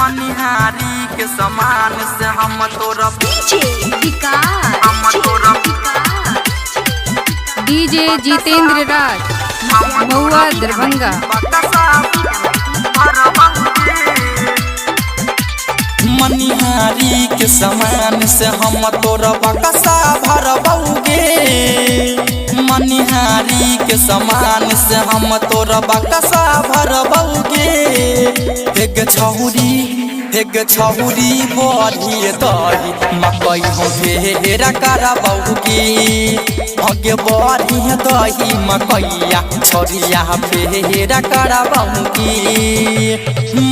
मनिहारी के समान से हम तोरा डीजे विकास हम तोरा डीजे जितेंद्र राज महुआ दरभंगा। मनिहारी के समान से हम तोरा बकसा भरबौगे। मनिहारी के समान से हम तोरा बकसा भरबौगे। हेग छौरी बढ़ी दही मकई हो घेरा करबौगे। हगे बढ़ी दही मकैया छोरिया फेरा करबौगे।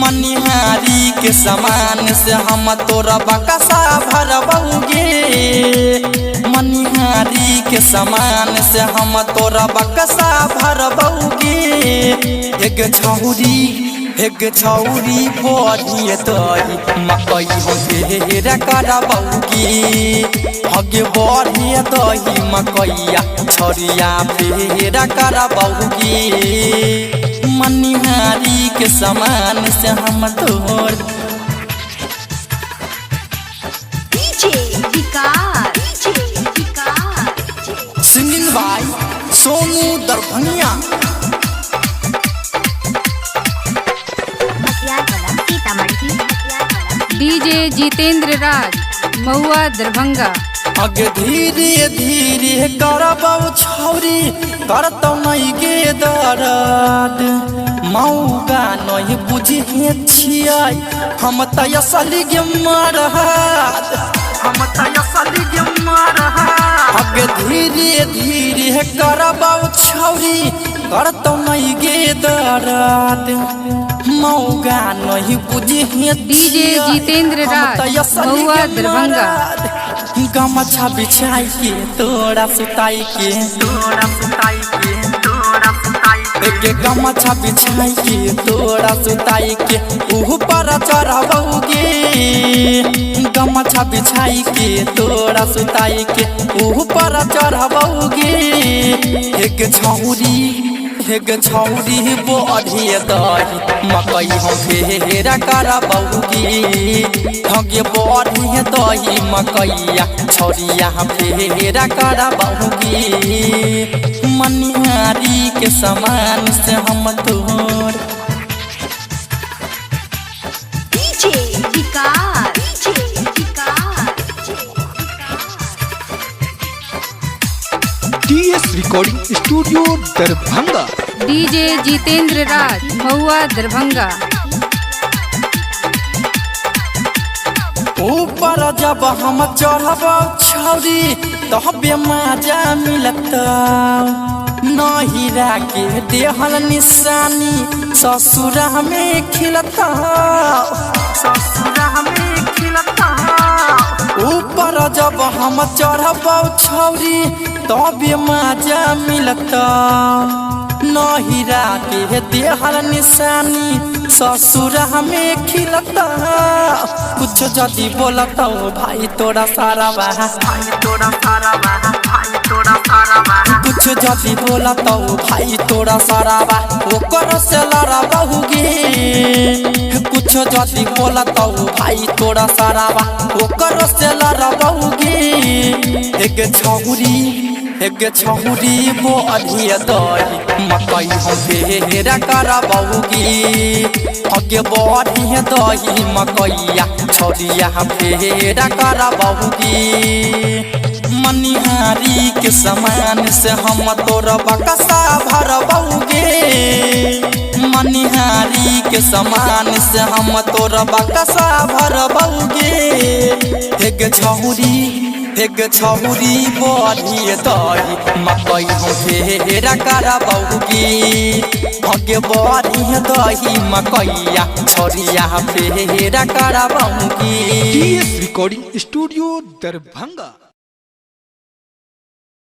मनिहारी के समान से हम तोरा बकसा भरबौगे। मनिहारी के समान से हम तोरा बकसा भरबौगे। हेग छौरी बढ़ी दही मकई हो घेरा करबौगे। हगे बढ़ी दही मकैया छोरिया फेरा करबौगे। मनिहारी के समान से हम तोर DJ Vikas singing by Sonu Darbhangiya. DJ Jitendra Raj Mahua Darbhanga. अगे धीरे धीरे करबौ छौरी करतौ नहीं गे दर्द। मौगा नहीं बुझे छियै हम त असली गे मरहत। अगे धीरे धीरे करबौ छौरी करतौ नहीं गे दर्द। मौगा नहीं बुझे डीजे जितेंद्र राज महुआ दरभंगा। गमछा बिछाई के तोरा सुताई के गमछा बिछाई के तोरा सुताई के ऊपर चढ़बौगे। गमछा बिछाई के तोरा सुताई के ऊपर चढ़बौगे। हेग छौरी बढ़ी दही मकई हो घेरा करबौगे। हगे बढ़ी दही मकैया छोरिया फेरा करबौगे। मनिहारी के समान से हम तोर DJ Vikas TS recording studio Darbhanga. DJ Jitendra Raj Mahua Darbhanga. ऊपर जब हम चढ़बौ छौरी तबे मजा मिलतौ। नहिरा के देहल निशानी ससुरा में खिलतौ। ऊपर जब हम चढ़बौ छौरी तबे मजा मिलतौ। नहिरा के देहल निशानी ससुरा में खिलता। कुछ जदी बोलतौ भाई तोरा सारा कुछ जदी बोलतौ भाई तोरा सारा ओकर से लड़बौगे। कुछ जदी बोलतौ भाई तोरा सारा ओकर से लड़बौगे। हेग छौरी बढ़ी दही मकई हो घेरा करबौगे। हगे बढ़ी दही मकैया छोरिया फेरा करबौगे। मनिहारी के समान से हम तोरा बकसा भरबौगे। मनिहारी के समान से हम तोरा बकसा भरबौगे। हेग छौरी बढ़ी दही मकई हो घेरा करबौगे। हगे बढ़ी दही मकैया छोरिया फेरा करबौगे। TS recording studio Darbhanga.